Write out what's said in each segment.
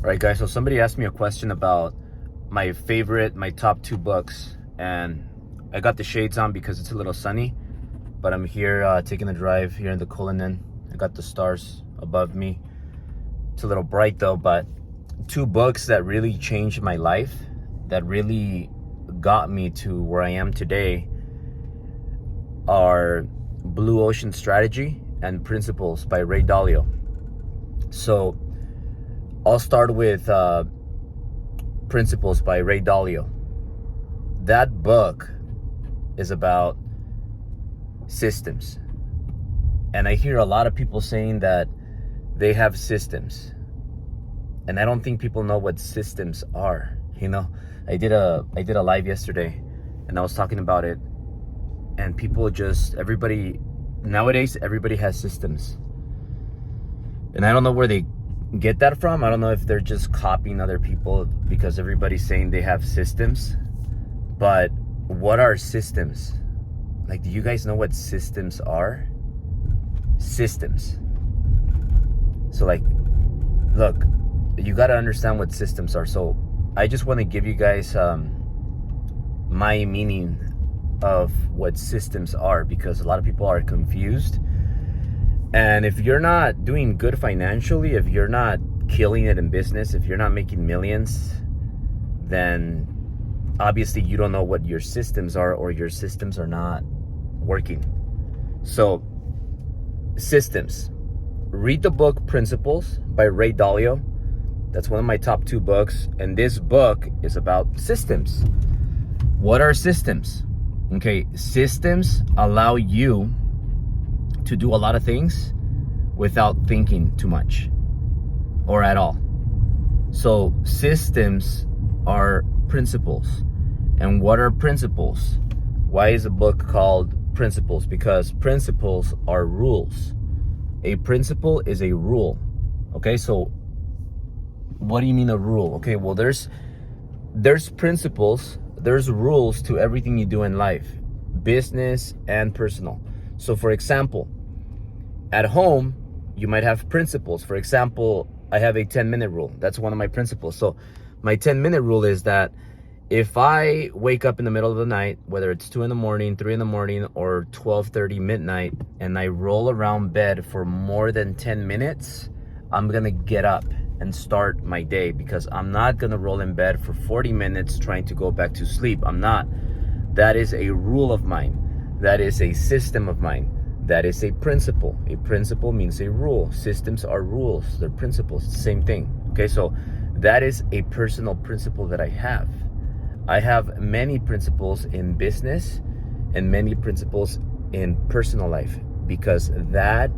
All right, guys, so somebody asked me a question about my top two books, and I got the shades on because it's a little sunny, but I'm here taking a drive here in the Cullinan. I got the stars above me. It's a little bright though, but two books that really changed my life, that really got me to where I am today, are Blue Ocean Strategy and Principles by Ray Dalio. So I'll start with Principles by Ray Dalio. That book is about systems. And I hear a lot of people saying that they have systems. And I don't think people know what systems are. You know, I did a live yesterday and I was talking about it, and nowadays everybody has systems. And I don't know where they get that from. I don't know if they're just copying other people because everybody's saying they have systems. But what are systems? Like, do you guys know what systems are? Systems. So like, look, you got to understand what systems are. So I just want to give you guys my meaning of what systems are, because a lot of people are confused. And if you're not doing good financially, if you're not killing it in business, if you're not making millions, then obviously you don't know what your systems are, or your systems are not working. So systems. Read the book Principles by Ray Dalio. That's one of my top two books. And this book is about systems. What are systems? Okay, systems allow you to do a lot of things without thinking too much or at all. So systems are principles. And what are principles? Why is a book called Principles? Because principles are rules. A principle is a rule. Okay, so what do you mean a rule? Okay, well, there's principles, there's rules to everything you do in life, business and personal. So for example, at home, you might have principles. For example, I have a 10-minute rule. That's one of my principles. So my 10-minute rule is that if I wake up in the middle of the night, whether it's 2 a.m, 3 a.m, or 12:30 midnight, and I roll around bed for more than 10 minutes, I'm gonna get up and start my day, because I'm not gonna roll in bed for 40 minutes trying to go back to sleep. I'm not. That is a rule of mine. That is a system of mine. That is a principle. A principle means a rule. Systems are rules. They're principles. It's the same thing. Okay, so that is a personal principle that I have. I have many principles in business and many principles in personal life, because that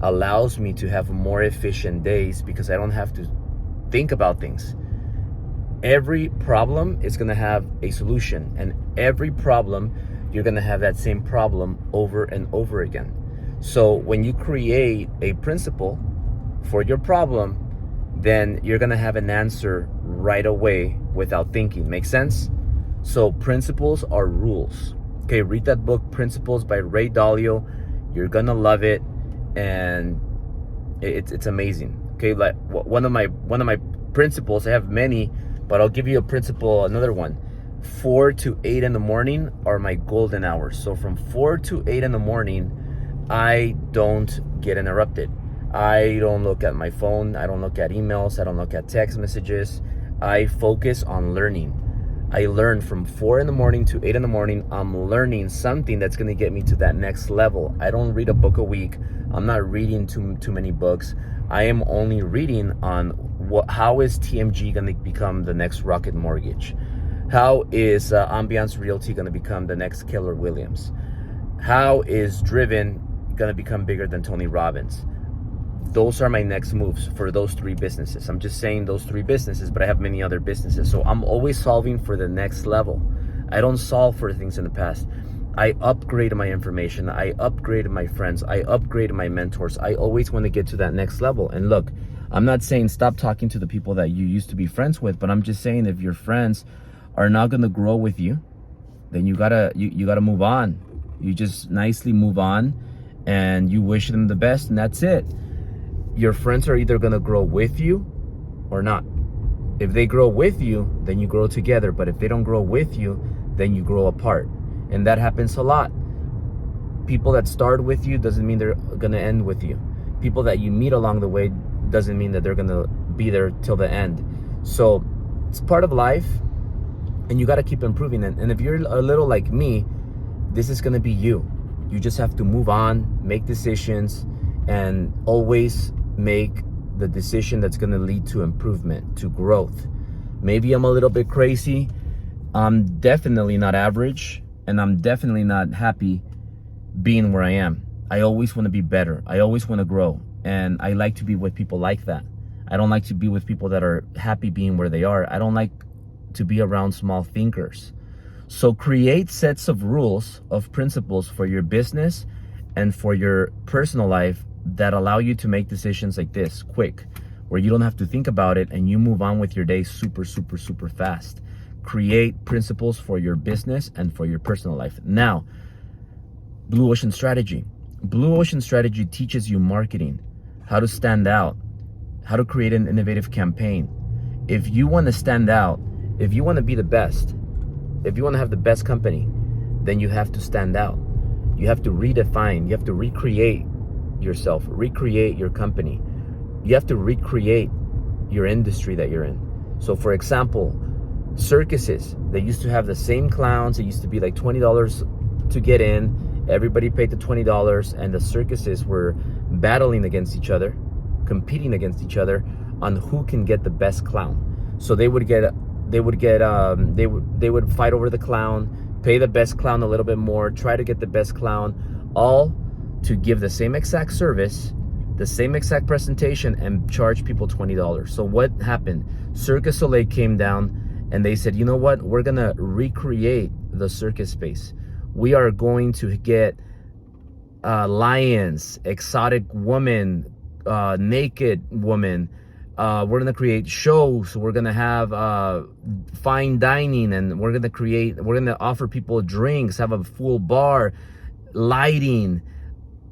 allows me to have more efficient days, because I don't have to think about things. Every problem is going to have a solution, and every problem you're going to have that same problem over and over again. So when you create a principle for your problem, then you're going to have an answer right away without thinking. Make sense? So principles are rules. Okay, read that book Principles by Ray Dalio. You're going to love it, and it's amazing. Okay, like one of my principles, I have many, but I'll give you a principle, another one. 4 to 8 in the morning are my golden hours. So from 4 to 8 in the morning, I don't get interrupted. I don't look at my phone. I don't look at emails. I don't look at text messages. I focus on learning. I learn from 4 in the morning to 8 in the morning. I'm learning something that's going to get me to that next level. I don't read a book a week. I'm not reading too many books. I am only reading on how is TMG going to become the next Rocket Mortgage? How is Ambiance Realty going to become the next Keller Williams? How is Driven going to become bigger than Tony Robbins? Those are my next moves for those 3 businesses. I'm just saying those 3 businesses, but I have many other businesses. So I'm always solving for the next level. I don't solve for things in the past. I upgrade my information. I upgrade my friends. I upgrade my mentors. I always want to get to that next level. And look, I'm not saying stop talking to the people that you used to be friends with, but I'm just saying if your friends are not going to grow with you, then you gotta move on. You just nicely move on, and you wish them the best, and that's it. Your friends are either going to grow with you or not. If they grow with you, then you grow together. But if they don't grow with you, then you grow apart. And that happens a lot. People that start with you doesn't mean they're gonna end with you. People that you meet along the way doesn't mean that they're gonna be there till the end. So it's part of life, and you gotta keep improving it. And if you're a little like me, this is gonna be you. You just have to move on, make decisions, and always make the decision that's gonna lead to improvement, to growth. Maybe I'm a little bit crazy. I'm definitely not average, and I'm definitely not happy being where I am. I always want to be better. I always want to grow, and I like to be with people like that. I don't like to be with people that are happy being where they are. I don't like to be around small thinkers. So create sets of rules, of principles for your business and for your personal life that allow you to make decisions like this quick, where you don't have to think about it and you move on with your day super fast. Create principles for your business and for your personal life. Now, Blue Ocean Strategy. Blue Ocean Strategy teaches you marketing, how to stand out, how to create an innovative campaign. If you want to stand out, if you want to be the best, if you want to have the best company, then you have to stand out. You have to redefine, you have to recreate yourself, recreate your company. You have to recreate your industry that you're in. So for example, circuses, they used to have the same clowns. It used to be like $20 to get in. Everybody paid the $20, and the circuses were battling against each other, competing against each other on who can get the best clown. So they would fight over the clown, pay the best clown a little bit more, try to get the best clown, all to give the same exact service, the same exact presentation, and charge people $20. So what happened? Cirque du Soleil came down and they said, you know what? We're gonna recreate the circus space. We are going to get lions, exotic women, naked women. We're gonna create shows. We're gonna have fine dining, and we're gonna offer people drinks, have a full bar, lighting,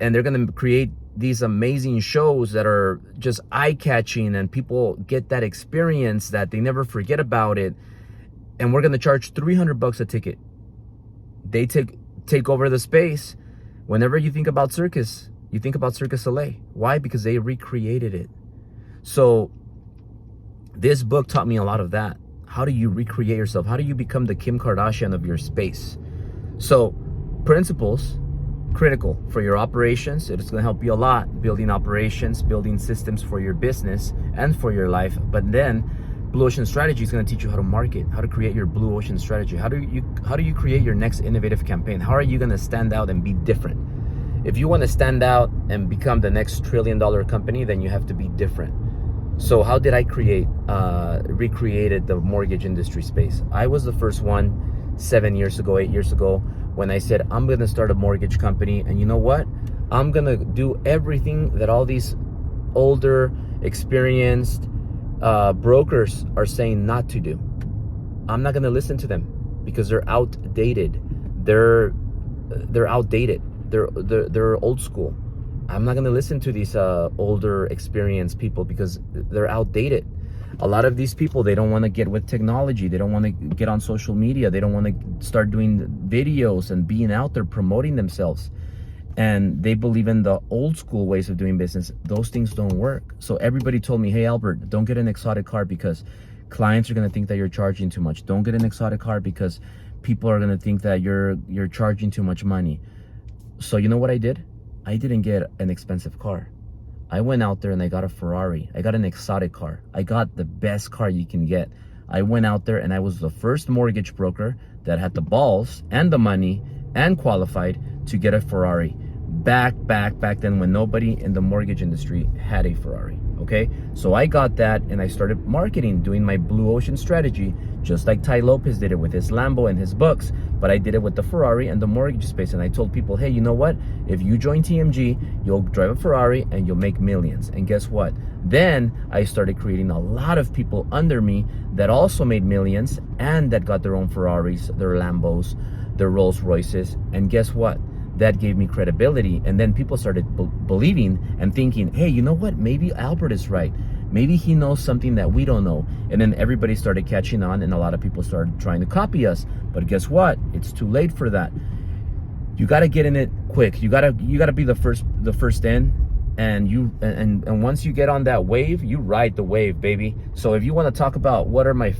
and they're gonna create these amazing shows that are just eye-catching, and people get that experience that they never forget about it. And we're gonna charge $300 a ticket. They take over the space. Whenever you think about circus, you think about Cirque du Soleil. Why? Because they recreated it. So this book taught me a lot of that. How do you recreate yourself? How do you become the Kim Kardashian of your space? So principles, critical for your operations. It's going to help you a lot, building operations, building systems for your business and for your life. But then Blue Ocean Strategy is going to teach you how to market, how to create your Blue Ocean strategy. How do you create your next innovative campaign? How are you going to stand out and be different? If you want to stand out and become the next $1 trillion company, then you have to be different. So how did I recreated the mortgage industry space? I was the first one 8 years ago, when I said, I'm going to start a mortgage company. And you know what? I'm going to do everything that all these older, experienced brokers are saying not to do. I'm not going to listen to them because they're outdated. They're outdated. They're old school. I'm not going to listen to these older, experienced people because they're outdated. A lot of these people, they don't want to get with technology. They don't want to get on social media. They don't want to start doing videos and being out there promoting themselves. And they believe in the old school ways of doing business. Those things don't work. So everybody told me, hey, Albert, don't get an exotic car because clients are going to think that you're charging too much. Don't get an exotic car because people are going to think that you're charging too much money. So you know what I did? I didn't get an expensive car. I went out there and I got a Ferrari. I got an exotic car. I got the best car you can get. I went out there and I was the first mortgage broker that had the balls and the money and qualified to get a Ferrari. Back then when nobody in the mortgage industry had a Ferrari, okay? So I got that and I started marketing, doing my Blue Ocean strategy, just like Ty Lopez did it with his Lambo and his books, but I did it with the Ferrari and the mortgage space. And I told people, hey, you know what? If you join TMG, you'll drive a Ferrari and you'll make millions. And guess what? Then I started creating a lot of people under me that also made millions and that got their own Ferraris, their Lambos, their Rolls Royces. And guess what? That gave me credibility. And then people started believing and thinking, hey, you know what? Maybe Albert is right. Maybe he knows something that we don't know. And then everybody started catching on, and a lot of people started trying to copy us. But guess what? It's too late for that. You got to get in it quick. You got to be the first in, and once you get on that wave, you ride the wave, baby. So if you want to talk about what are my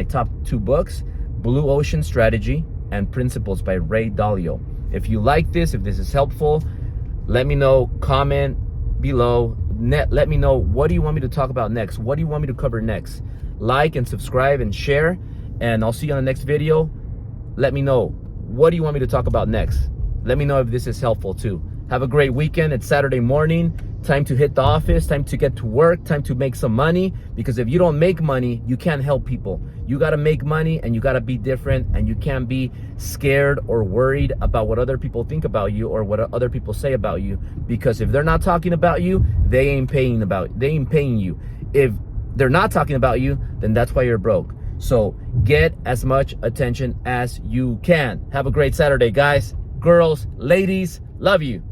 top 2 books, Blue Ocean Strategy and Principles by Ray Dalio. If you like this, if this is helpful, let me know, comment below. Let me know, what do you want me to talk about next? What do you want me to cover next? Like and subscribe and share, and I'll see you on the next video. Let me know, what do you want me to talk about next? Let me know if this is helpful too. Have a great weekend. It's Saturday morning. Time to hit the office, time to get to work, time to make some money, because if you don't make money, you can't help people. You got to make money, and you got to be different, and you can't be scared or worried about what other people think about you or what other people say about you, because if they're not talking about you, they ain't paying you. If they're not talking about you, then that's why you're broke. So get as much attention as you can. Have a great Saturday, guys, girls, ladies. Love you.